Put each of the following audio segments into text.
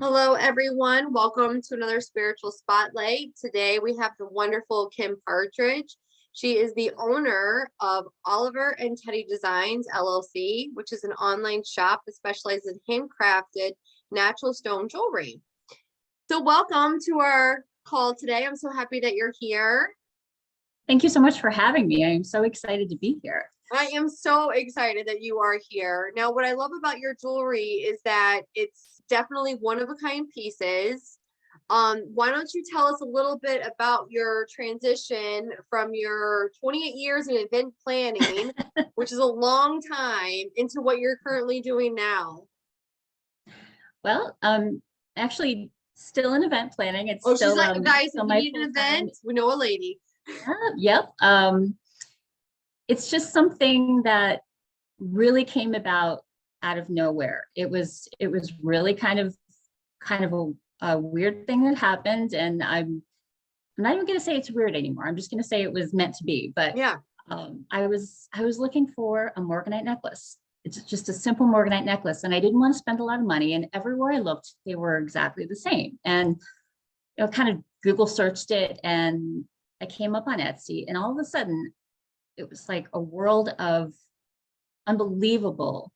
Hello, everyone. Welcome to another spiritual spotlight. Today we have the wonderful Kim Partridge. She is the owner of Oliver and Teddy Designs LLC, which is an online shop that specializes in handcrafted natural stone jewelry. So welcome to our call today. I'm so happy that you're here. Thank you so much for having me. I am so excited to be here. I am so excited that you are here. Now, what I love about your jewelry is that it's definitely one of a kind pieces. Why don't you tell us a little bit about your transition from your 28 years in event planning, which is a long time, into what you're currently doing now? Well, actually still in event planning. It's Oh, still, she's like, guys, if still you my need an full-time. event, we know a lady. Yep. It's just something that really came about out of nowhere. It was really kind of a weird thing that happened, and I'm not even going to say it's weird anymore. I'm just going to say it was meant to be. But Yeah. I was looking for a morganite necklace. It's just a simple morganite necklace, and I didn't want to spend a lot of money. And everywhere I looked, they were exactly the same. And kind of Google searched it, and I came up on Etsy, and all of a sudden, it was like a world of unbelievable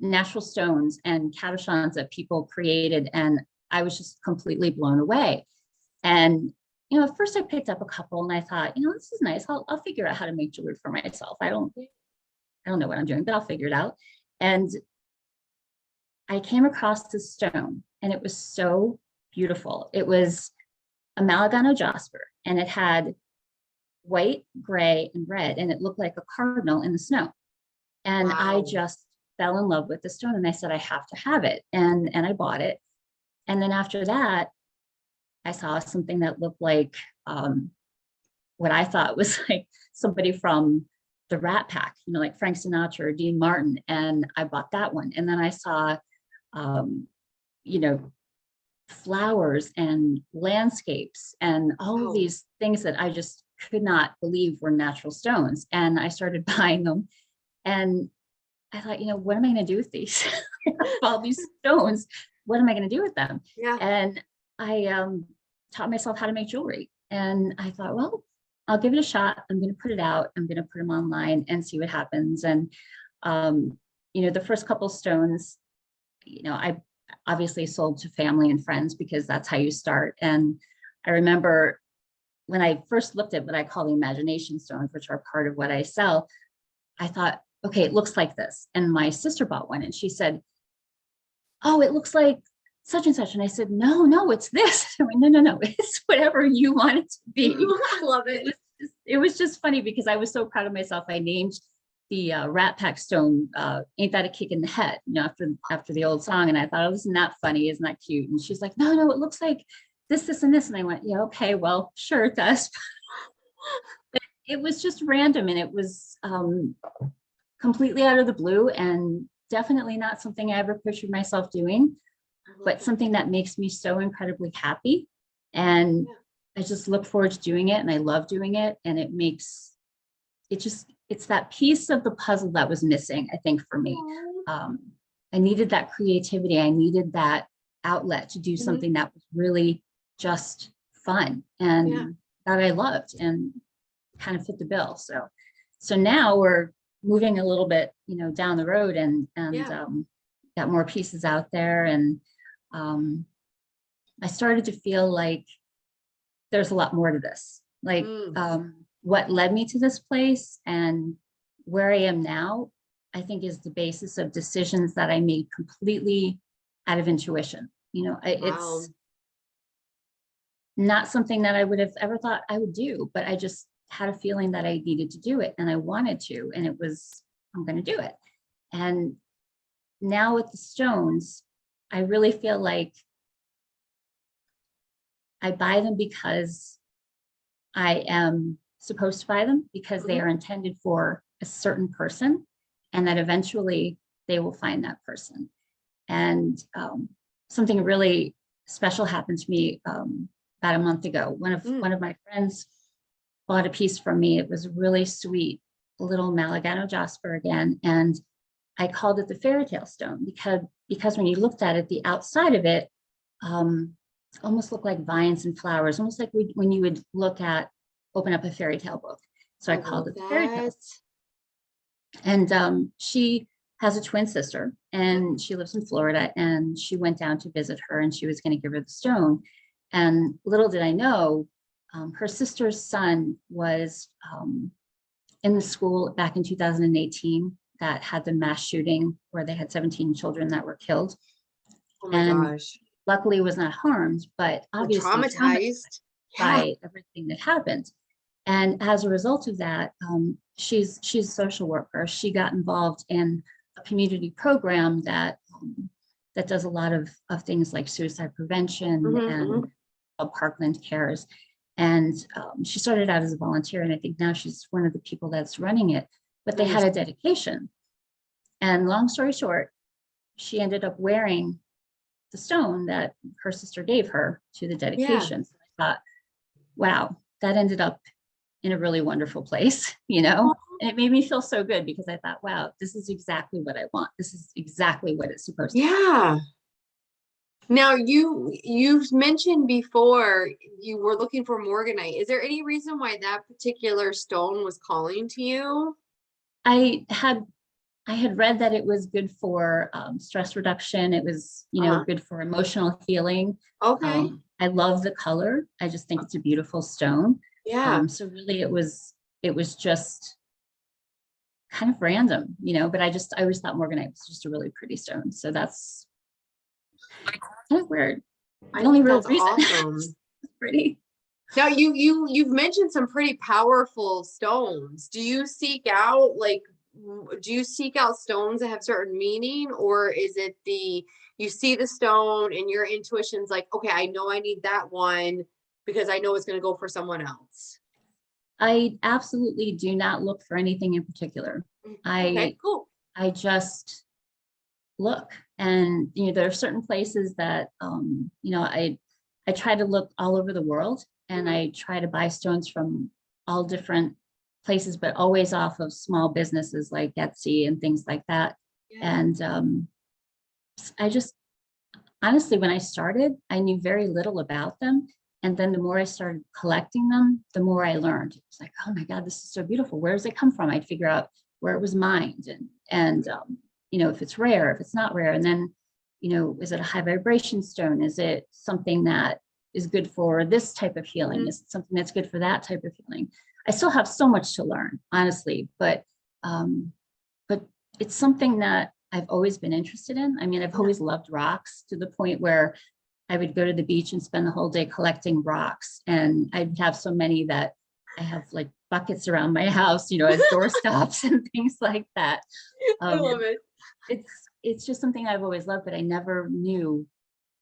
natural stones and cabochons that people created, and I was just completely blown away. And at first I picked up a couple, and I thought, this is nice. I'll figure out how to make jewelry for myself. I don't know what I'm doing, but I'll figure it out. And I came across this stone, and it was so beautiful. It was a Malagano jasper, and it had white, gray, and red, and it looked like a cardinal in the snow. And I Wow. just fell in love with the stone, and I said, I have to have it. And I bought it. And then after that, I saw something that looked like what I thought was like somebody from the Rat Pack, like Frank Sinatra or Dean Martin. And I bought that one. And then I saw, you know, flowers and landscapes and all of Wow. these things that I just could not believe were natural stones. And I started buying them. And I thought, what am I going to do with these? All these stones, what am I going to do with them? Yeah. And I taught myself how to make jewelry. And I thought, well, I'll give it a shot. I'm going to put it out. I'm going to put them online and see what happens. And, the first couple stones, I obviously sold to family and friends because that's how you start. And I remember when I first looked at what I call the imagination stones, which are part of what I sell, I thought, okay, it looks like this. And my sister bought one, and she said, oh, it looks like such and such. And I said, no, it's this. I went, no, it's whatever you want it to be. I love it. It was just funny because I was so proud of myself. I named the Rat Pack stone, Ain't That a Kick in the Head, after the old song. And I thought, oh, isn't that funny? Isn't that cute? And she's like, no, it looks like this, and this. And I went, yeah, okay, well, sure it does. It was just random, and it was completely out of the blue, and definitely not something I ever pictured myself doing, but something that makes me so incredibly happy. And I just look forward to doing it, and I love doing it. And it's that piece of the puzzle that was missing, I think, for me. I needed that creativity. I needed that outlet to do something that was really just fun and that I loved and kind of fit the bill. So now we're moving a little bit, down the road, and got more pieces out there. And I started to feel like there's a lot more to this. Like what led me to this place and where I am now, I think is the basis of decisions that I made completely out of intuition. It's not something that I would have ever thought I would do, but I just had a feeling that I needed to do it, and I wanted to, and I'm going to do it. And now with the stones, I really feel like I buy them because I am supposed to buy them, because they are intended for a certain person, and that eventually they will find that person. And something really special happened to me about a month ago. One of my friends bought a piece from me. It was really sweet, a little Malagano jasper again. And I called it the fairy tale stone because when you looked at it, the outside of it almost look like vines and flowers, almost like when you would open up a fairy tale book. So I I called love it the fairy that. tales. And she has a twin sister, and she lives in Florida, and she went down to visit her, and she was going to give her the stone. And little did I know, her sister's son was in the school back in 2018 that had the mass shooting where they had 17 children that were killed. Oh my And gosh. luckily was not harmed, but We're obviously traumatized traumatized. Yeah. by everything that happened. And as a result of that, she's a social worker. She got involved in a community program that that does a lot of things like suicide prevention and Parkland Cares. And she started out as a volunteer, and I think now she's one of the people that's running it. But they had a dedication. And long story short, she ended up wearing the stone that her sister gave her to the dedication. So I thought, wow, that ended up in a really wonderful place, you know? And it made me feel so good because I thought, wow, this is exactly what I want. This is exactly what it's supposed to be. Yeah. Now you've mentioned before you were looking for morganite. Is there any reason why that particular stone was calling to you? I had read that it was good for stress reduction. It was, good for emotional healing. Okay. I love the color. I just think it's a beautiful stone. Yeah. So really it was just kind of random, but I always thought morganite was just a really pretty stone. So that's kind of weird. I The only think real that's reason. awesome. It's pretty. Now you've mentioned some pretty powerful stones. Do you seek out stones that have certain meaning, or is it you see the stone and your intuition's like, okay, I know I need that one because I know it's going to go for someone else? I absolutely do not look for anything in particular. Okay, cool. I just look, and there are certain places that I try to look all over the world, and I try to buy stones from all different places, but always off of small businesses like Etsy and things like that. Yeah. And I just honestly, when I started, I knew very little about them. And then the more I started collecting them, the more I learned. It's like, oh my God, this is so beautiful. Where does it come from? I'd figure out where it was mined, and if it's rare, if it's not rare. And then, is it a high vibration stone? Is it something that is good for this type of healing? Is it something that's good for that type of healing? I still have so much to learn, honestly, but it's something that I've always been interested in. I mean, I've always loved rocks to the point where I would go to the beach and spend the whole day collecting rocks. And I'd have so many that I have like buckets around my house, as doorstops and things like that. I love it. It's just something I've always loved, but I never knew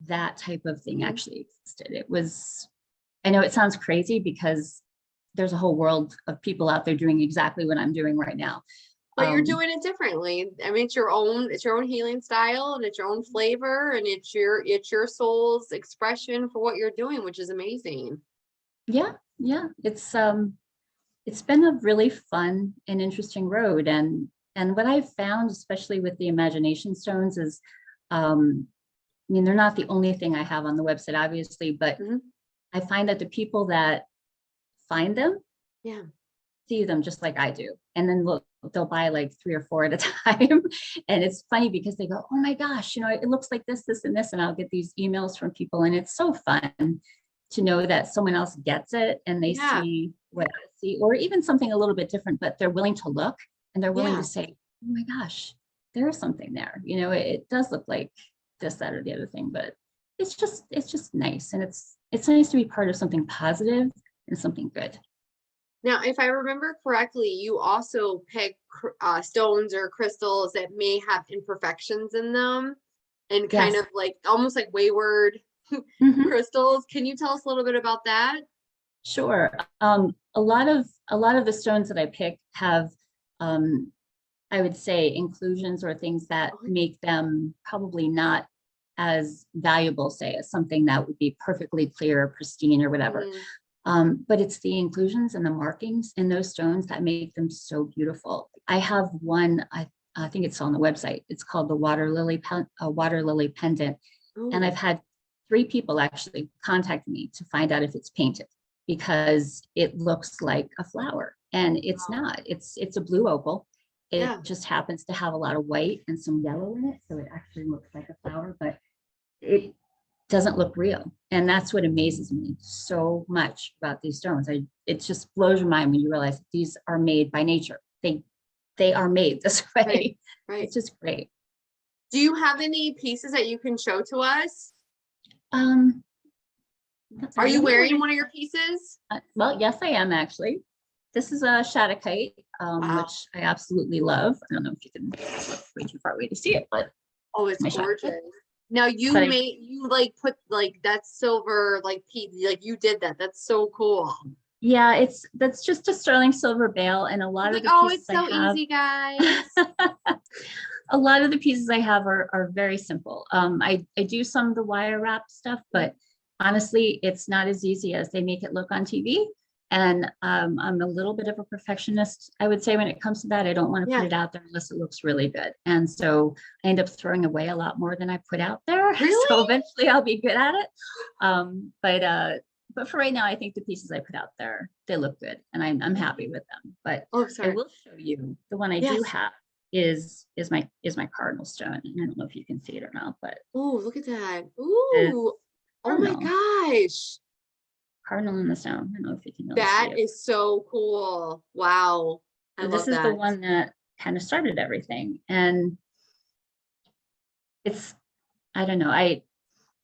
that type of thing actually existed. I know it sounds crazy because there's a whole world of people out there doing exactly what I'm doing right now. But you're doing it differently. I mean, it's your own healing style, and it's your own flavor, and it's your soul's expression for what you're doing, which is amazing. Yeah. It's been a really fun and interesting road. And what I've found, especially with the imagination stones, is they're not the only thing I have on the website, obviously, but I find that the people that find them see them just like I do. And then they'll buy like 3 or 4 at a time. And it's funny because they go, oh my gosh, it looks like this, and this. And I'll get these emails from people. And it's so fun to know that someone else gets it and they see what I see, or even something a little bit different, but they're willing to look and they're willing to say, oh my gosh, there is something there. It does look like this, that, or the other thing, but it's just nice. And it's nice to be part of something positive and something good. Now, if I remember correctly, you also pick stones or crystals that may have imperfections in them, and kind of like almost like wayward crystals. Can you tell us a little bit about that? Sure. A lot of the stones that I pick have, I would say, inclusions or things that make them probably not as valuable, say, as something that would be perfectly clear, pristine, or whatever. But it's the inclusions and the markings in those stones that make them so beautiful. I have one, I think it's on the website. It's called the water lily pendant. Ooh. And I've had 3 people actually contacted me to find out if it's painted because it looks like a flower and it's Wow. not. It's a blue opal. It Yeah. just happens to have a lot of white and some yellow in it. So it actually looks like a flower, but it doesn't look real. And that's what amazes me so much about these stones. It just blows your mind when you realize that these are made by nature. They are made this way. Right. Right. It's just great. Do you have any pieces that you can show to us? Um, Are you let me wearing order- one of your pieces? Well, yes, I am actually. This is a Shattuckite, Wow. which I absolutely love. I don't know if you can look way too far away to see it, but Oh, it's my gorgeous. Shattuckite. Now you But made you like put like that silver like piece like you did that. That's so cool. yeah, that's just a sterling silver bale, and a lot of Like, the oh, pieces it's I so have. easy, guys. A lot of the pieces I have are very simple. I do some of the wire wrap stuff, but honestly, it's not as easy as they make it look on TV. And I'm a little bit of a perfectionist, I would say, when it comes to that. I don't want to Yeah. put it out there unless it looks really good. And so I end up throwing away a lot more than I put out there. Really? So eventually I'll be good at it. But for right now, I think the pieces I put out there, they look good and I'm happy with them. But Oh, I sorry. will show you the one I Yes. do have is my cardinal stone. And I don't know if you can see it or not, but Oh, look at that. it's Ooh. Oh my cardinal, gosh. cardinal in the stone. I don't know if you can really That see it. is so cool. Wow. I So this love is the that. one that kind of started everything. And it's, I don't know,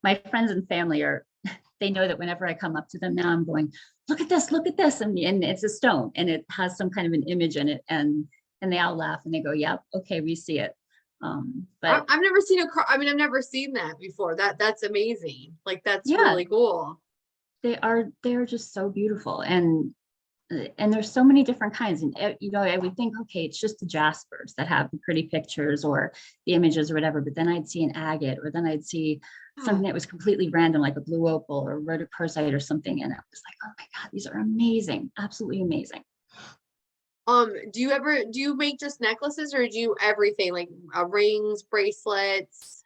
my friends and family they know that whenever I come up to them now, I'm going, look at this, look at this. And it's a stone and it has some kind of an image in it. And they all laugh and they go, yep, okay, we see it. But I've never seen a car. I mean, I've never seen that before. That's amazing. Like that's yeah, really cool. they're just so beautiful. And there's so many different kinds. And, I would think, okay, it's just the jaspers that have the pretty pictures or the images or whatever. But then I'd see an agate, or then I'd see something that was completely random, like a blue opal or rhodochrosite or something. And I was like, oh my God, these are amazing. Absolutely amazing. Do you make just necklaces or do you everything like rings, bracelets?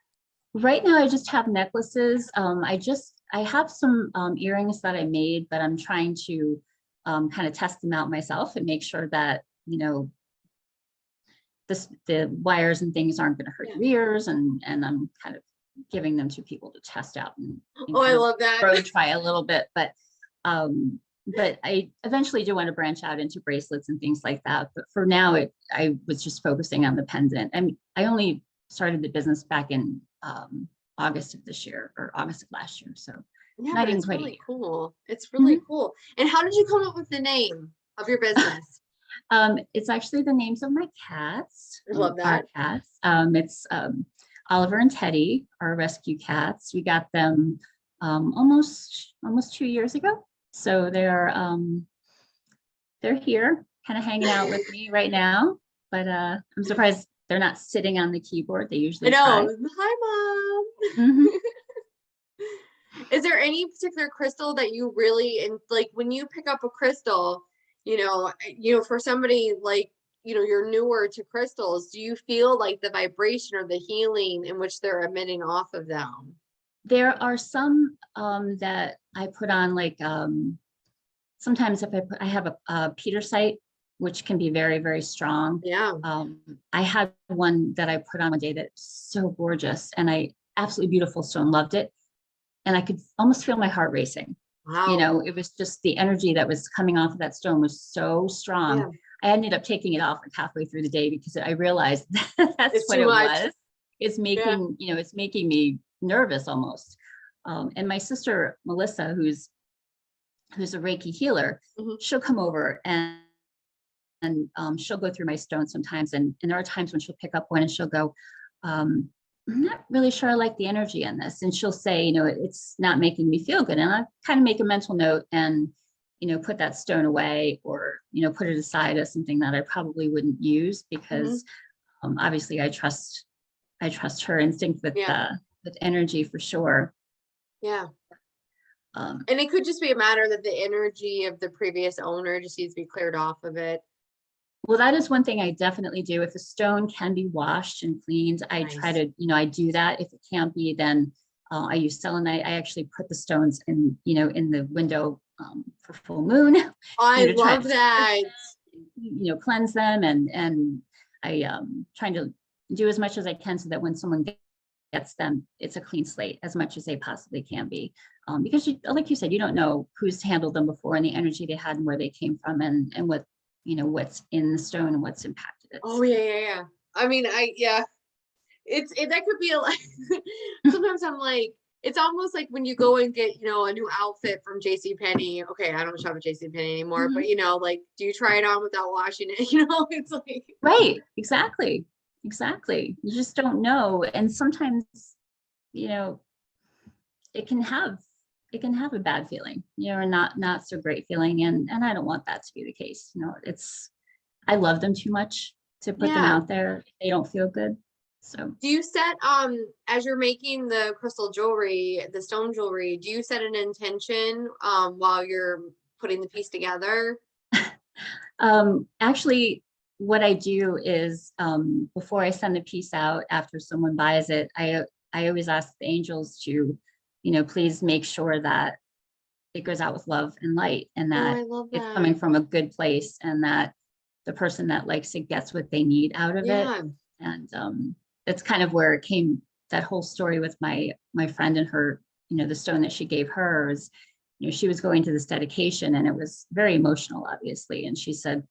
Right now, I just have necklaces. I have some earrings that I made, but I'm trying to kind of test them out myself and make sure that, the wires and things aren't going to hurt Yeah. your ears. And I'm kind of giving them to people to test out and Oh, I kind of love that. road try a little bit. But I eventually do want to branch out into bracelets and things like that. But for now, I was just focusing on the pendant. And I only started the business back in August of this year or August of last year. So Yeah, not but even it's quite a really year. cool. It's really cool. And how did you come up with the name of your business? It's actually the names of my cats. I love Our that. cats. It's Oliver and Teddy, our rescue cats. We got them almost 2 years ago. So they're here, kind of hanging out with me right now. But I'm surprised they're not sitting on the keyboard. They I usually know. try. Hi, Mom. Mhm. Is there any particular crystal that you really and like when you pick up a crystal, for somebody like, you're newer to crystals, do you feel like the vibration or the healing in which they're emitting off of them? There are some that I put on, like sometimes if I have a petersite, which can be very, very strong. Yeah. I had one that I put on one day that's so gorgeous and absolutely beautiful stone, loved it. And I could almost feel my heart racing. Wow. It was just the energy that was coming off of that stone was so strong. Yeah. I ended up taking it off like halfway through the day because I realized that's It's what too it much. was. It's Yeah. making me nervous almost. And my sister, Melissa, who's a Reiki healer, Mhm. she'll come over and she'll go through my stones sometimes. And there are times when she'll pick up one and she'll go, I'm not really sure I like the energy in this. And she'll say, it's not making me feel good. And I kind of make a mental note and, put that stone away or, put it aside as something that I probably wouldn't use because obviously I trust her instinct with Yeah. with energy for sure. Yeah. Um, And it could just be a matter that the energy of the previous owner just needs to be cleared off of it. Well, that is one thing I definitely do. If a stone can be washed and cleaned, I try Nice. to, I do that. If it can't be, then I use selenite. I actually put the stones in, in the window for full moon, I to try love that. cleanse them, and I trying to do as much as I can so that when someone gets them, it's a clean slate as much as they possibly can be. Because like you said, you don't know who's handled them before and the energy they had and where they came from, and what, what's in the stone and what's impacted it. Oh yeah. I mean, that could be a like, sometimes I'm like, it's almost like when you go and get, a new outfit from JCPenney. Okay, I don't shop at JCPenney anymore, but like, do you try it on without washing it? It's like, right, exactly. You just don't know. And sometimes, it can have a bad feeling, or not so great feeling. And I don't want that to be the case. I love them too much to put them out there if they don't feel good. So do you set, as you're making the crystal jewelry, the stone jewelry, do you set an intention while you're putting the piece together? Actually, what I do is, before I send the piece out, after someone buys it, I always ask the angels to, please make sure that it goes out with love and light, and that I love it's that. coming from a good place, and that the person that likes it gets what they need out of it. And that's kind of where it came, that whole story with my friend and her, the stone that she gave hers. She was going to this dedication, and it was very emotional, obviously. And she said,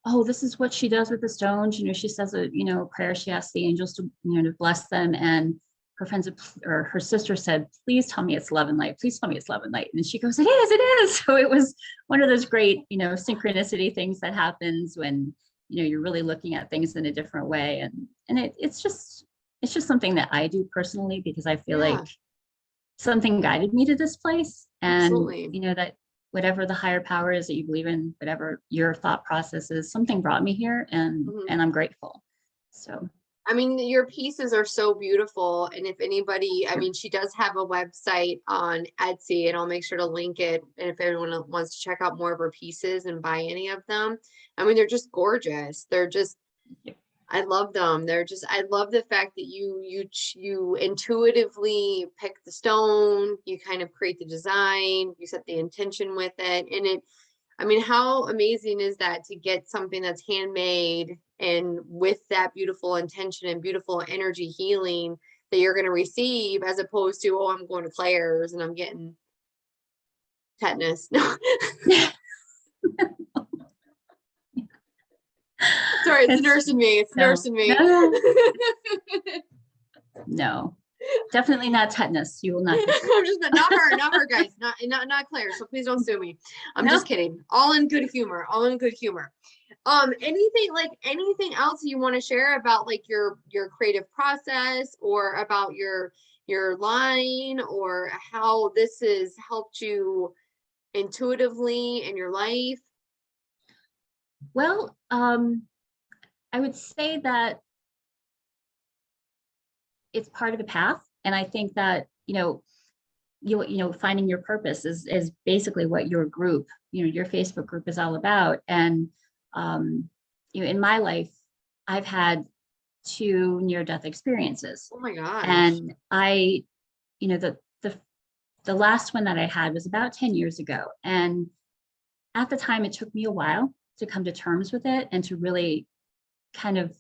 oh, this is what she does with the stones. She says a, prayer. She asks the angels to, to bless them. And her friends or her sister said, please tell me it's love and light. Please tell me it's love and light. And she goes, it is. So it was one of those great, synchronicity things that happens when, you're really looking at things in a different way. And it's just something that I do personally, because I feel like something guided me to this place. And, Absolutely. That whatever the higher power is that you believe in, whatever your thought process is, something brought me here, and I'm grateful. So, I mean, your pieces are so beautiful. And if anybody, I mean, she does have a website on Etsy, and I'll make sure to link it. And if anyone wants to check out more of her pieces and buy any of them, I mean, they're just gorgeous. They're just, I love them. I love the fact that you intuitively pick the stone, you kind of create the design, you set the intention with it. And I mean, how amazing is that to get something that's handmade and with that beautiful intention and beautiful energy healing that you're going to receive, as opposed to, oh, I'm going to Claire's and I'm getting tetanus. No. Sorry, it's the nurse in me. It's the nurse in me. No, definitely not tetanus. You will not. I'm just not her, guys. Not Claire. So please don't sue me. I'm just kidding. All in good humor. Anything else you want to share about like your creative process, or about your line, or how this has helped you intuitively in your life? Well, I would say that it's part of the path. And I think that, finding your purpose is basically what your group, your Facebook group is all about. And, in my life, I've had 2 near-death experiences. Oh my gosh. And I, the last one that I had was about 10 years ago. And at the time, it took me a while to come to terms with it and to really kind of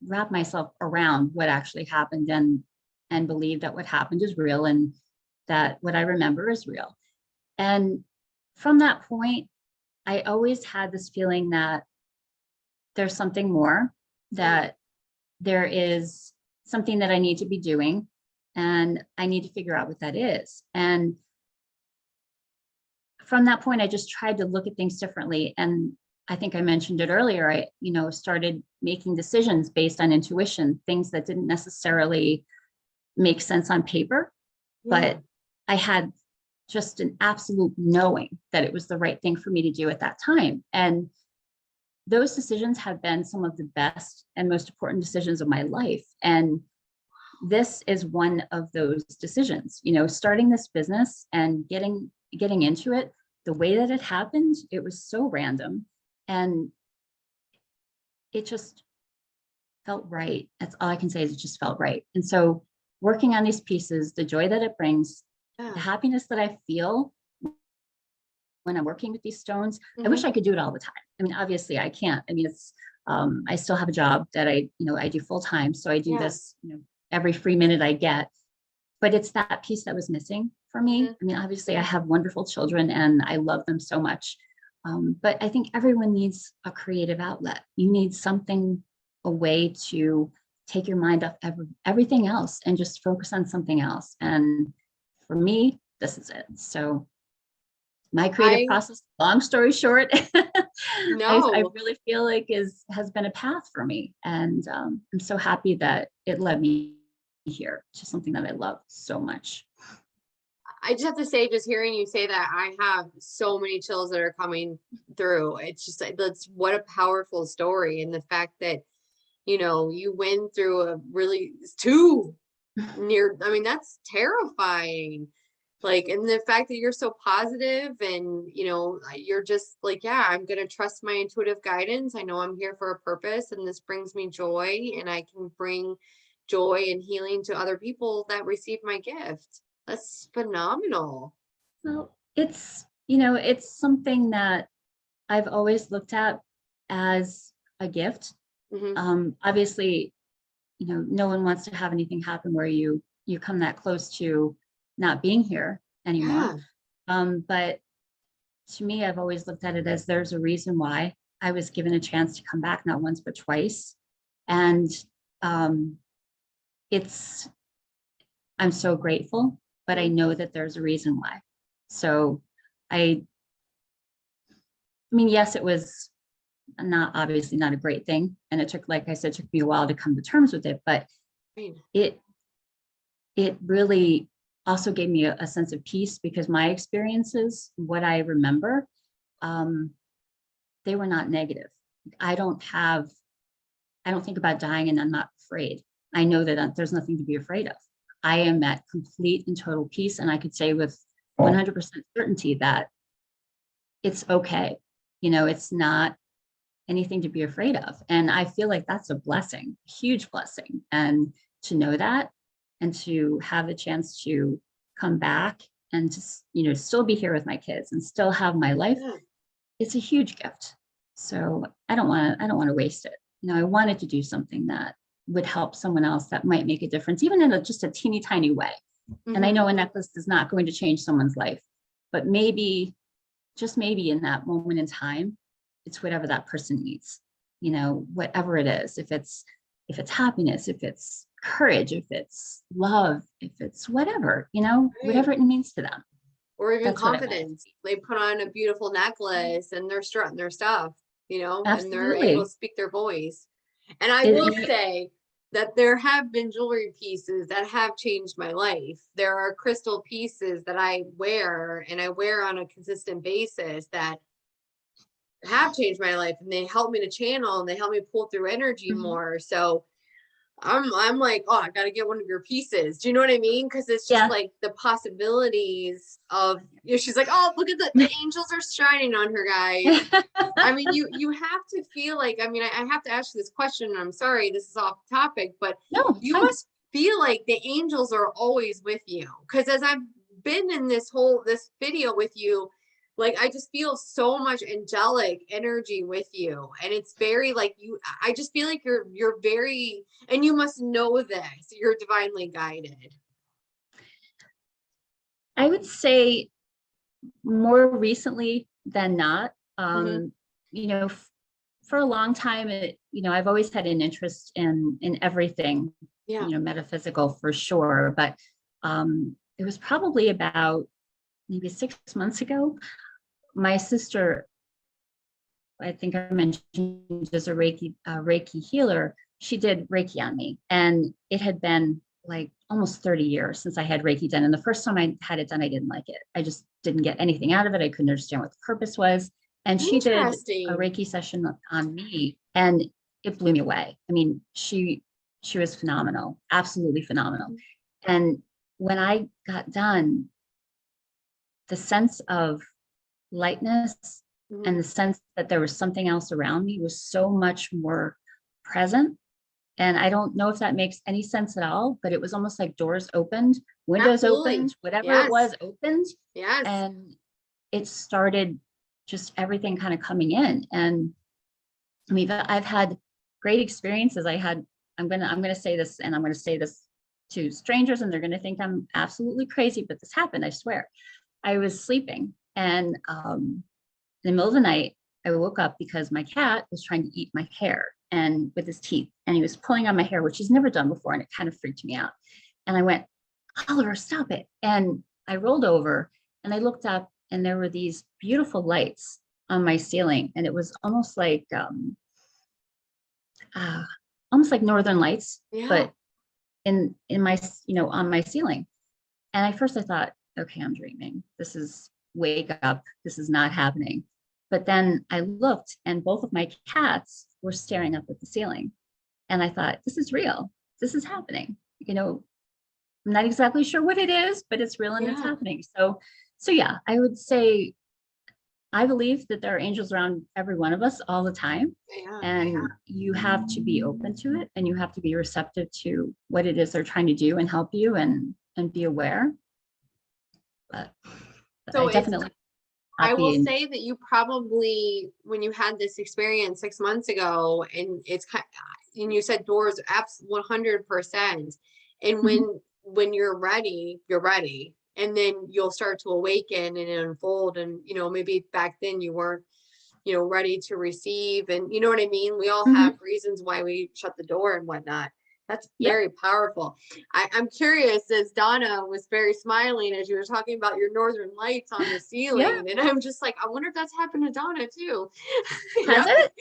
wrap myself around what actually happened, and believe that what happened is real, and that what I remember is real. And from that point, I always had this feeling that there's something more, that there is something that I need to be doing, and I need to figure out what that is. And from that point, I just tried to look at things differently. And I think I mentioned it earlier. I, started making decisions based on intuition, things that didn't necessarily make sense on paper, but I had just an absolute knowing that it was the right thing for me to do at that time. And those decisions have been some of the best and most important decisions of my life. And this is one of those decisions, starting this business and getting into it, the way that it happened, it was so random. And it just felt right. That's all I can say, is it just felt right. And so working on these pieces, the joy that it brings, Yeah. the happiness that I feel when I'm working with these stones. I wish Mhm. I could do it all the time. I mean, obviously I can't. I mean, it's, I still have a job that I do full time. So I do Yeah. this, every free minute I get, but it's that piece that was missing for me. Mhm. I mean, obviously I have wonderful children and I love them so much. But I think everyone needs a creative outlet. You need something, a way to take your mind off everything else and just focus on something else. And for me, this is it. So my creative I process, long story short, I know. really feel like has been a path for me. And I'm so happy that it led me here to something that I love so much. I just have to say, just hearing you say that, I have so many chills that are coming through. It's just like, that's what a powerful story. And the fact that, you went through a really two near, I mean, that's terrifying. Like, and the fact that you're so positive and, you're just like, yeah, I'm going to trust my intuitive guidance. I know I'm here for a purpose and this brings me joy and I can bring joy and healing to other people that receive my gift. That's phenomenal. Well, it's something that I've always looked at as a gift. Hmm. Obviously, no one wants to have anything happen where you come that close to not being here anymore. Yeah. But to me, I've always looked at it as there's a reason why I was given a chance to come back, not once, but twice. And um, it's, I'm so grateful, but I know that there's a reason why. So I, I mean, yes, it was not obviously not a great thing. And it took, like I said, took me a while to come to terms with it, but Right. it, it really also gave me a sense of peace because my experiences, what I remember, um, they were not negative. I don't have, I don't think about dying and I'm not afraid. I know that there's nothing to be afraid of. I am at complete and total peace. And I could say with 100% certainty that it's okay. It's not anything to be afraid of. And I feel like that's a blessing, a huge blessing. And to know that and to have the chance to come back and to, still be here with my kids and still have my life, Yeah. it's a huge gift. So I don't want to waste it. I wanted to do something that would help someone else that might make a difference, even in just a teeny tiny way. And I Hmm. know a necklace is not going to change someone's life, but maybe, just maybe in that moment in time, it's whatever that person needs, whatever it is, if it's happiness, if it's courage, if it's love, if it's whatever, Right. whatever it means to them. Or even That's what I want it to confidence. be. They put on a beautiful necklace and they're strutting their stuff, and they're able to Absolutely. speak their voice. And I It, will you know, say that there have been jewelry pieces that have changed my life. There are crystal pieces that I wear and I wear on a consistent basis that have changed my life and they help me to channel and they help me pull through energy mhm. more. So I'm like, oh, I gotta get one of your pieces. Do you know what I mean? Because it's just Yeah. like the possibilities of, she's like, oh, look at the angels are shining on her, guys. I mean, you have to feel like, I mean, I have to ask you this question, and I'm sorry, this is off topic, but No, it's you fine. must feel like the angels are always with you. Because as I've been in this video with you, like I just feel so much angelic energy with you. And it's very like I just feel like you're very, and you must know this, you're divinely guided. I would say more recently than not. Hmm. You know, for a long time, I've always had an interest in everything, Yeah. metaphysical for sure. But it was probably about maybe 6 months ago. My sister, I think I mentioned, is a Reiki healer. She did Reiki on me, and it had been like almost 30 years since I had Reiki done. And the first time I had it done, I didn't like it. I just didn't get anything out of it. I couldn't understand what the purpose was. And she did a Interesting. Reiki session on me, and it blew me away. I mean, she was phenomenal, absolutely phenomenal. And when I got done, the sense of lightness and Hmm. the sense that there was something else around me was so much more present. And I don't know if that makes any sense at all, but it was almost like doors opened, windows Absolutely. opened, whatever it Yes. was opened. Yes. And it started just everything kind of coming in. And I mean, I've had great experiences. I'm gonna say this, and I'm gonna say this to strangers, and they're gonna think I'm absolutely crazy, but this happened, I swear. I was sleeping, and in the middle of the night, I woke up because my cat was trying to eat my hair and with his teeth, and he was pulling on my hair, which he's never done before, and it kind of freaked me out. And I went, Oliver, stop it. And I rolled over and I looked up, and there were these beautiful lights on my ceiling, and it was uh, almost like northern lights, Yeah. but in my, on my ceiling. And at first I thought, okay, I'm dreaming. This is, wake up. This is not happening. But then I looked, and both of my cats were staring up at the ceiling. And I thought, this is real. This is happening. I'm not exactly sure what it is, but it's real and it's Yeah. happening. So yeah, I would say I believe that there are angels around every one of us all the time. Yeah. And you have to be open to it, and you have to be receptive to what it is they're trying to do and help you, and be aware. But So I definitely I will happy. say that you probably, when you had this experience 6 months ago, and and you said doors, apps 100%. And Mhm. when you're ready, you're ready. And then you'll start to awaken and unfold. And, maybe back then you weren't, ready to receive. And you know what I mean? We all have Mhm. reasons why we shut the door and whatnot. That's Yep. very powerful. I'm curious, as Donna was very smiling as you were talking about your northern lights on the Yeah. ceiling. And I'm just like, I wonder if that's happened to Donna too. Has Yep. it?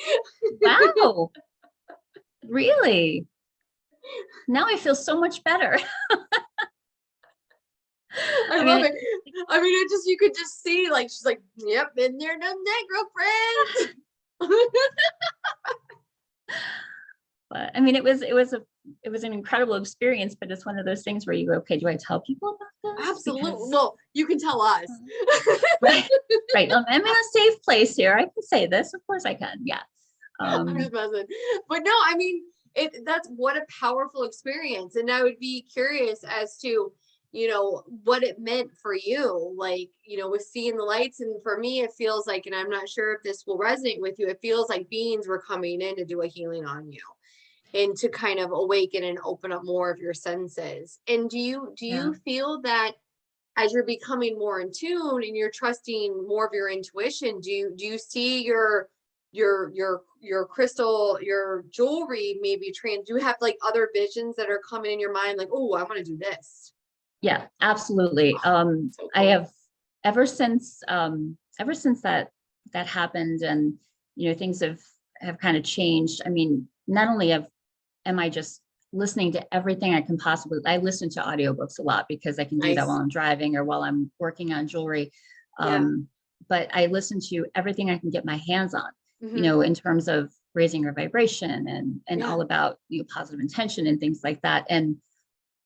Wow. Really? Now I feel so much better. I I love mean, it. I mean, you could just see, like, she's like, yep, been there, done that, girlfriend. but I mean, it was an incredible experience, but it's one of those things where you go, okay, do I tell people about this? Absolutely. Because Well, you can tell us. right, right. I'm in a safe place here. I can say this. Of course I can. Yeah. I'm Um, just messing. But no, I mean, that's what a powerful experience. And I would be curious as to, what it meant for you, like, with seeing the lights. And for me, it feels like, and I'm not sure if this will resonate with you, it feels like beings were coming in to do a healing on you and to kind of awaken and open up more of your senses. And do yeah. you feel that as you're becoming more in tune and you're trusting more of your intuition, do you see your crystal, your jewelry maybe do you have like other visions that are coming in your mind, like, oh, I want to do this? Yeah, absolutely. So I cool. have ever since that happened, and things have kind of changed. I mean, not only am I just listening to everything I can possibly, I listen to audiobooks a lot because I can do that while Nice. I'm driving or while I'm working on jewelry. Yeah. But I listen to everything I can get my hands on, Hmm. in terms of raising your vibration, and Yeah. all about positive intention and things like that. And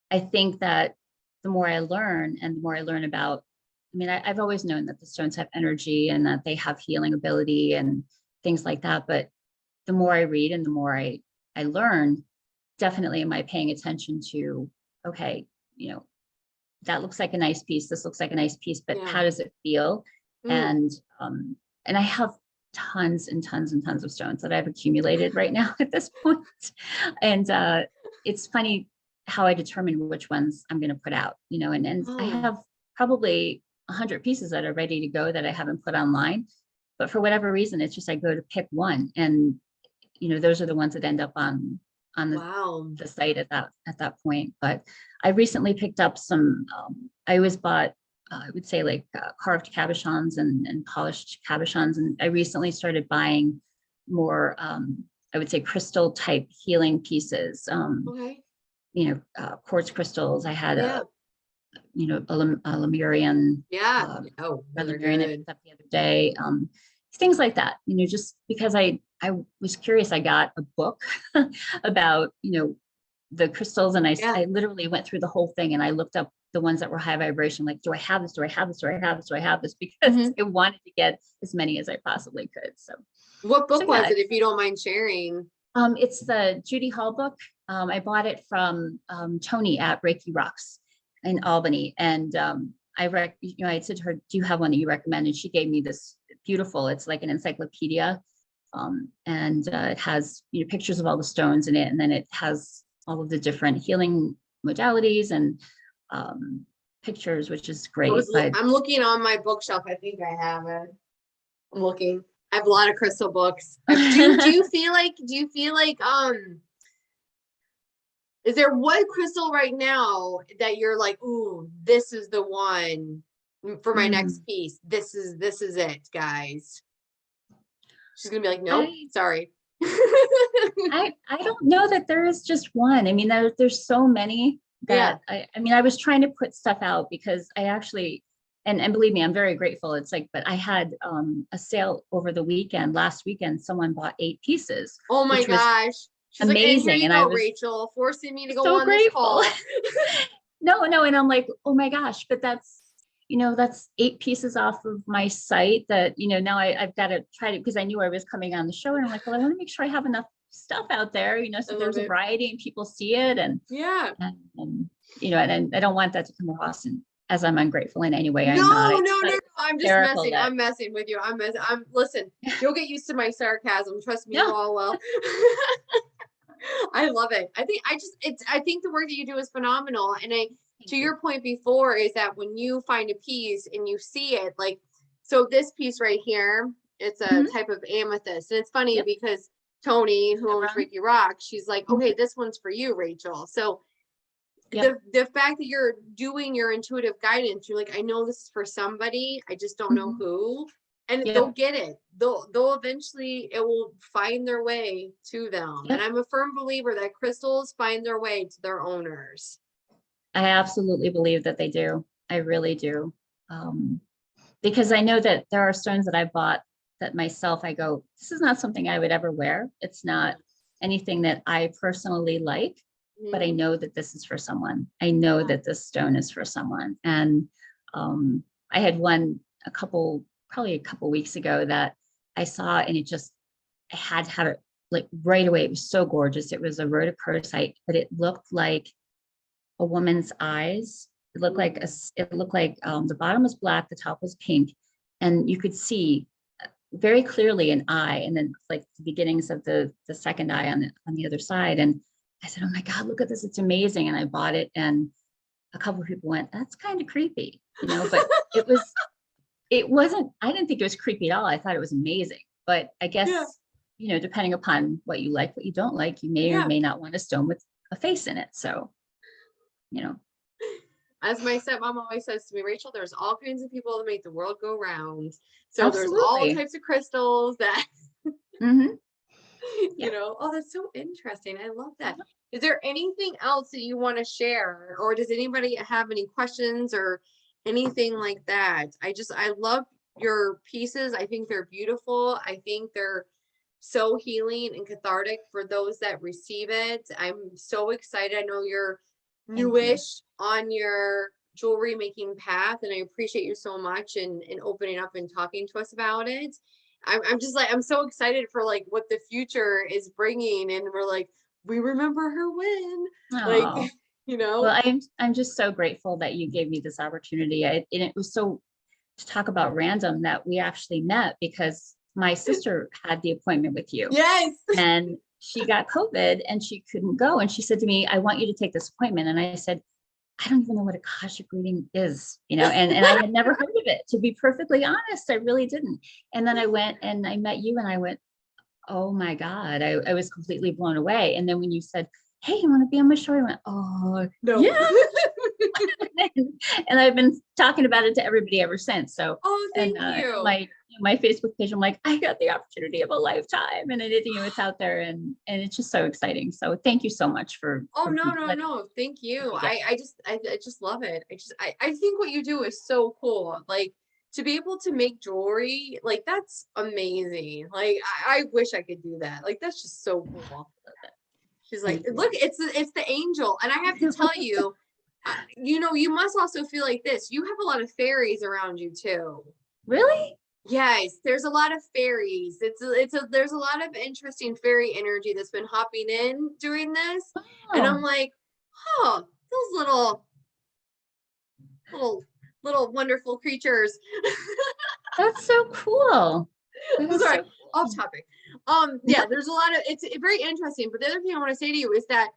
I think that the more I learn, and the more I learn about, I mean, I've always known that the stones have energy and that they have healing ability and things like that. But the more I read and the more I learn, definitely am I paying attention to, okay, you know, that looks like a nice piece. This looks like a nice piece, but Yeah. how does it feel? Mm. And and I have tons and tons and tons of stones that I've accumulated right now at this point. And it's funny how I determine which ones I'm going to put out, and I Oh, have probably 100 pieces that are ready to go that I haven't put online. But for whatever reason, it's just I go to pick one, and those are the ones that end up on wow. the site at that point. But I recently picked up some. I always bought, I would say, like carved cabochons and polished cabochons, and I recently started buying more. I would say crystal type healing pieces. Okay. Quartz crystals. I had Yeah. a Lemurian, Yeah. uh, Oh, red those are Lemurian I good. picked up the other day. Things like that, just because I was curious. I got a book about, the crystals, and Yeah. I literally went through the whole thing, and I looked up the ones that were high vibration, like, do I have this? Do I have this? Do I have this? Do I have this? Because Hmm. I wanted to get as many as I possibly could. So What book yeah, was it, if you don't mind sharing? It's the Judy Hall book. I bought it from Tony at Reiki Rocks in Albany. And I said to her, do you have one that you recommend? And she gave me this beautiful, it's like an encyclopedia. And it has pictures of all the stones in it. And then it has all of the different healing modalities and pictures, which is great. I'm looking on my bookshelf. I think I have it. I'm looking. I have a lot of crystal books. Do you feel like, is there one crystal right now that you're like, ooh, this is the one for my next piece. This is it, guys. She's gonna be like, nope, sorry. I don't know that there is just one. I mean, there's so many that I was trying to put stuff out because I actually, and believe me, I'm very grateful. It's like, but I had a sale over the last weekend, someone bought 8 pieces. Oh my gosh. She's amazing. Like, and I was Rachel, forcing me to go on grateful. This call. No. And I'm like, oh my gosh, but that's 8 pieces off of my site that, now I've got to try to, because I knew I was coming on the show and I'm like, well, I want to make sure I have enough stuff out there, so there's a variety and people see it. And and I don't want that to come across as I'm ungrateful in any way. No. I'm just messing. I'm messing with you. Listen, you'll get used to my sarcasm. Trust me, you all will. I love it. I think the work that you do is phenomenal. And to your point before is that when you find a piece and you see it, like, so this piece right here, it's a type of amethyst. And it's funny because Tony, who owns Reiki Rock, she's like, okay, this one's for you, Rachel. So the fact that you're doing your intuitive guidance, you're like, I know this is for somebody, I just don't know who, and they'll get it. They'll eventually, it will find their way to them. And I'm a firm believer that crystals find their way to their owners. I absolutely believe that they do. I really do. Because I know that there are stones that I bought that myself, I go, this is not something I would ever wear. It's not anything that I personally like. But I know that this is for someone. I know that this stone is for someone. And I had one probably a couple weeks ago that I saw, and I had to have it like right away. It was so gorgeous. It was a rhodochrosite, but it looked like a woman's eyes. It looked like the bottom was black, the top was pink, and you could see very clearly an eye, and then like the beginnings of the second eye on the other side. And I said, oh my God, look at this. It's amazing. And I bought it. And a couple of people went, that's kind of creepy, but it wasn't, I didn't think it was creepy at all. I thought it was amazing. But I guess, depending upon what you like, what you don't like, you may or may not want a stone with a face in it. So, As my stepmom always says to me, Rachel, there's all kinds of people that make the world go round. So there's all types of crystals that oh, that's so interesting. I love that. Is there anything else that you want to share, or does anybody have any questions or anything like that? I love your pieces. I think they're beautiful. I think they're so healing and cathartic for those that receive it. I'm so excited. I know you're newish on your jewelry making path, and I appreciate you so much and opening up and talking to us about it. I'm just like, I'm so excited for like what the future is bringing, and we're like, we remember her when. Like, Well, I'm just so grateful that you gave me this opportunity. And it was so, to talk about random, that we actually met because my sister had the appointment with you. Yes. And she got COVID and she couldn't go. And she said to me, I want you to take this appointment. And I said, I don't even know what Akashic reading is, and I had never heard of it. To be perfectly honest, I really didn't. And then I went and I met you and I went, oh my God, I was completely blown away. And then when you said, hey, you want to be on my show? I went, oh, no. Yeah. And I've been talking about it to everybody ever since. So, thank you. My Facebook page, I'm like, I got the opportunity of a lifetime, and it's out there, and it's just so exciting. So thank you so much for. No. Thank you. I just love it. I think what you do is so cool. Like, to be able to make jewelry, like, that's amazing. Like, I wish I could do that. Like, that's just so cool. She's like, look, it's the angel. And I have to tell you, you must also feel like this. You have a lot of fairies around you too. Really? Yes, there's a lot of fairies. There's a lot of interesting fairy energy that's been hopping in during this. And I'm Oh, like, oh, those little little wonderful creatures. that's so cool. That is Sorry, so off cool. topic. No, Yeah, there's a lot of it's very interesting. But the other thing I want to say to you is that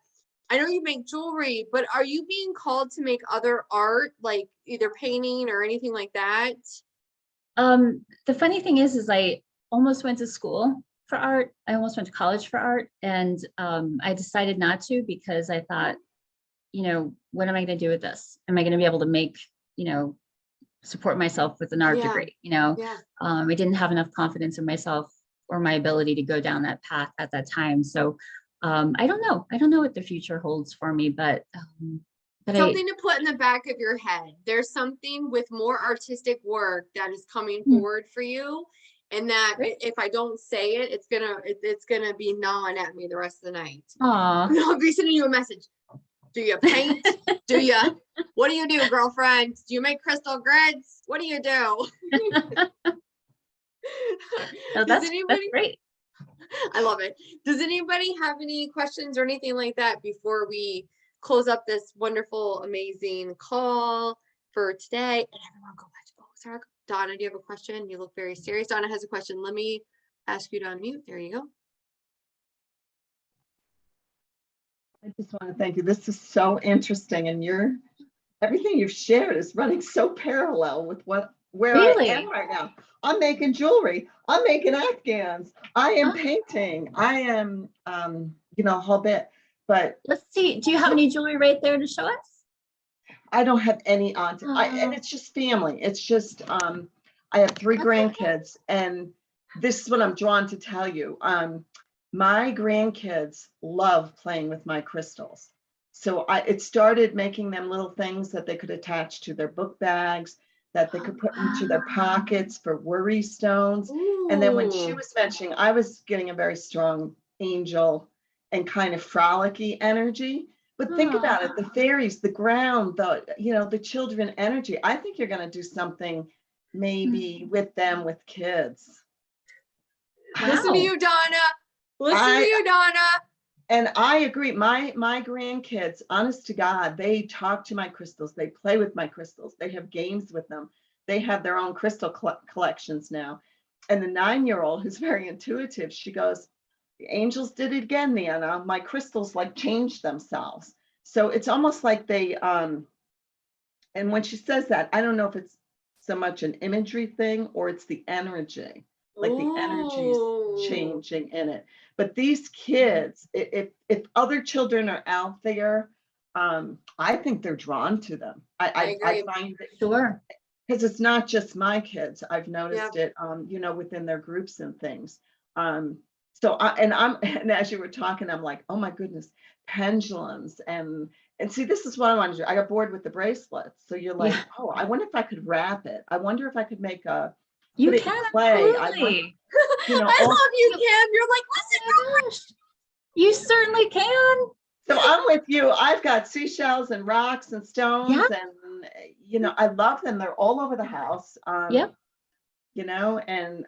I know you make jewelry, but are you being called to make other art, like either painting or anything like that? the funny thing is I almost went to school for art. I almost went to college for art, and I decided not to because I thought, what am I going to do with this? Am I going to be able to make, you know, support myself with an art Yeah, degree? yeah. I didn't have enough confidence in myself or my ability to go down that path at that time. So I don't know. I don't know what the future holds for me, but Something to put in the back of your head. There's something with more artistic work that is coming hmm, forward for you. And that great. if I don't say it, it's gonna be gnawing at me the rest of the night. Aw. And I'll be sending you a message. Do you paint? Do you? What do you do, girlfriend? Do you make crystal grids? What do you do? No, Does that's anybody? great. I love it. Does anybody have any questions or anything like that before we close up this wonderful, amazing call for today? And everyone go watch. Oh, sorry. Donna, do you have a question? You look very serious. Donna has a question. Let me ask you to unmute. There you go. I just want to thank you. This is so interesting, and everything you've shared is running so parallel with where I am Really? right now. I'm making jewelry. I'm making Afghans. I am Ah, painting. I am, a whole bit. But let's see. Do you have so any jewelry right there to show us? I don't have any aunts. And Oh, it's just family. It's just I have three that's okay. grandkids, and this is what I'm drawn to tell you. My grandkids love playing with my crystals. So it started making them little things that they could attach to their book bags, that they could put into their pockets for worry stones. And then when she Ooh. was mentioning, I was getting a very strong angel and kind of frolicky energy. But think about it, the Oh, fairies, the ground, the children energy. I think you're going to do something maybe with them with kids. Listen to wow. you, Donna. Listen to I you, Donna. and I agree. My grandkids, honest to God, they talk to my crystals. They play with my crystals. They have games with them. They have their own crystal collections now. And the 9-year-old, who's very intuitive, she goes, "The angels did it again, Nana. My crystals like changed themselves." So it's almost like they and when she says that, I don't know if it's so much an imagery thing or it's the energy, like the energy's Ooh. changing in it. But these kids, if other children are out there, I think they're drawn to them. I I agree. find that Sure. because it's not just my kids. I've Yeah. noticed it, within their groups and things. Um, and as you were talking, I'm like, oh my goodness, pendulums and see, this is what I want to do. I got bored with the bracelets. So you're like, Yeah, oh, I wonder if I could wrap it. I wonder if I could you put it in can clay. I want, absolutely. I all. love you, You, Kim. You're like, listen, oh my gosh. You certainly can. So I'm with you. I've got seashells and rocks and Yeah. stones, and I love them. They're all over the house. Yep. And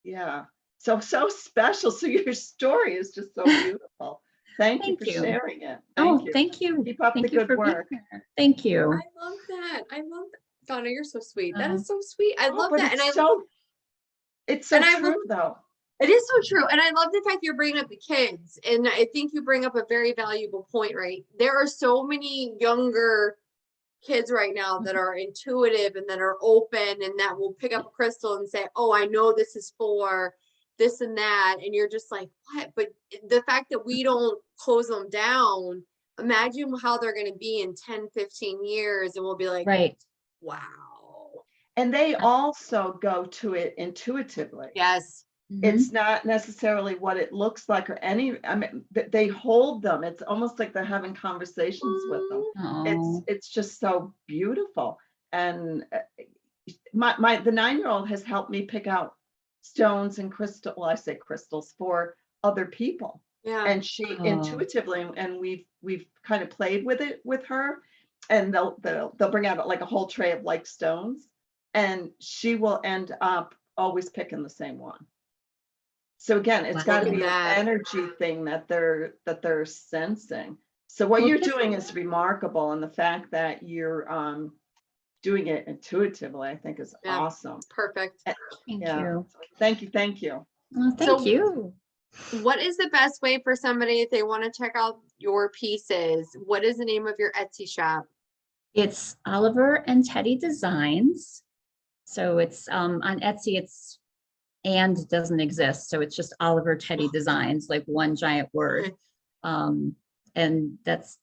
yeah, so special. So your story is just so beautiful. Thank you Thank for you. sharing it. Thank Oh, you. thank you. Keep up the Thank you good for being work. here. Thank I you. love that. I love that. Donna, you're so sweet. That Oh, is so sweet. I Oh, love but that. it's so And I love true though. it is so true. And I love the fact you're bringing up the kids. And I think you bring up a very valuable point, right? There are so many younger kids right now that are intuitive and that are open and that will pick up a crystal and say, oh, I know this is for this and that. And you're just like, what? But the fact that we don't close them down, imagine how they're going to be in 10, 15 years. And we'll be like, right. wow. And they also go to it intuitively. Yes. Mhm. It's not necessarily what it looks like I mean, they hold them. It's almost like they're having conversations with them. Oh, It's just so beautiful. And the 9-year-old has helped me pick out stones and well, I say crystals for other people. Yeah. And she oh, intuitively, and we've kind of played with it with her, and they'll bring out like a whole tray of like stones, and she will end up always picking the same one. So again, it's Wow. got to Look at be an that. energy thing that they're sensing. So what Well, you're just- doing is remarkable, and the fact that you're doing it intuitively, I think is Yeah. awesome. Perfect. Thank Yeah. you. Thank you. Thank you. Well, thank So- you. What is the best way for somebody if they want to check out your pieces? What is the name of your Etsy shop? It's Oliver and Teddy Designs. So it's on Etsy, it's and doesn't exist. So it's just Oliver Teddy Designs, like one giant word. And that's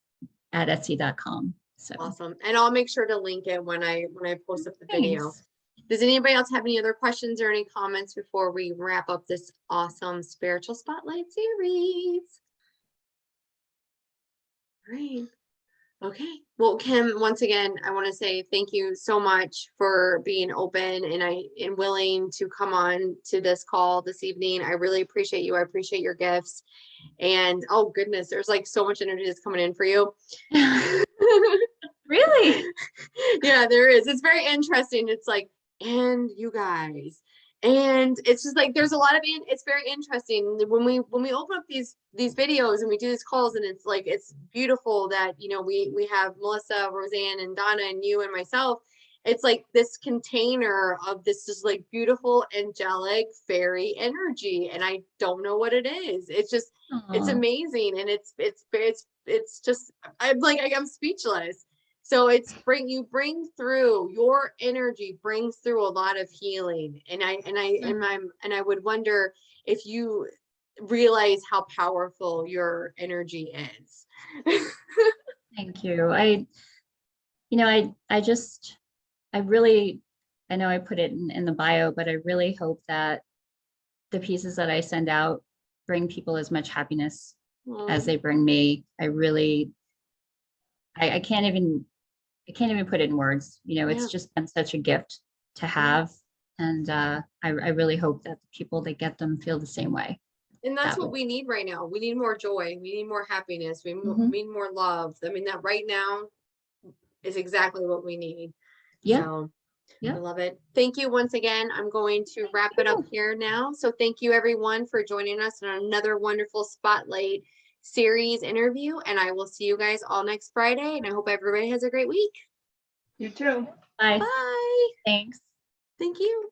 at Etsy.com. So Awesome. And I'll make sure to link it when I post up the video. thanks. Does anybody else have any other questions or any comments before we wrap up this awesome spiritual spotlight series? Great. Okay. Well, Kim, once again, I want to say thank you so much for being open and willing to come on to this call this evening. I really appreciate you. I appreciate your gifts. And oh goodness, there's like so much energy that's coming in for you. Really? Yeah, there is. It's very interesting. It's like, and you guys, and it's just like there's a lot of it's very interesting when we open up these videos and we do these calls, and it's like it's beautiful that we have Melissa, Roseanne, and Donna, and you and myself. It's like this container of this just like beautiful angelic fairy energy, and I don't know what it is. It's just it's Aw. amazing, and it's just I'm speechless. So you bring through your energy brings through a lot of healing, and I would wonder if you realize how powerful your energy is. Thank you. I know I put it in the bio, but I really hope that the pieces that I send out bring people as much happiness as they bring me. I can't even put it in words. It's Yeah. just been such a gift to have. And I really hope that the people that get them feel the same way. And that's That what we need right now. We need more joy. We need more happiness. We Mhm. need more love. I mean, that right now is exactly what we need. Yeah. So, Yeah. I love it. Thank you once again. I'm going to wrap it up here now. So thank you everyone for joining us on another wonderful Spotlight series interview. And I will see you guys all next Friday. And I hope everybody has a great week. You too. Bye. Bye. Thanks. Thank you.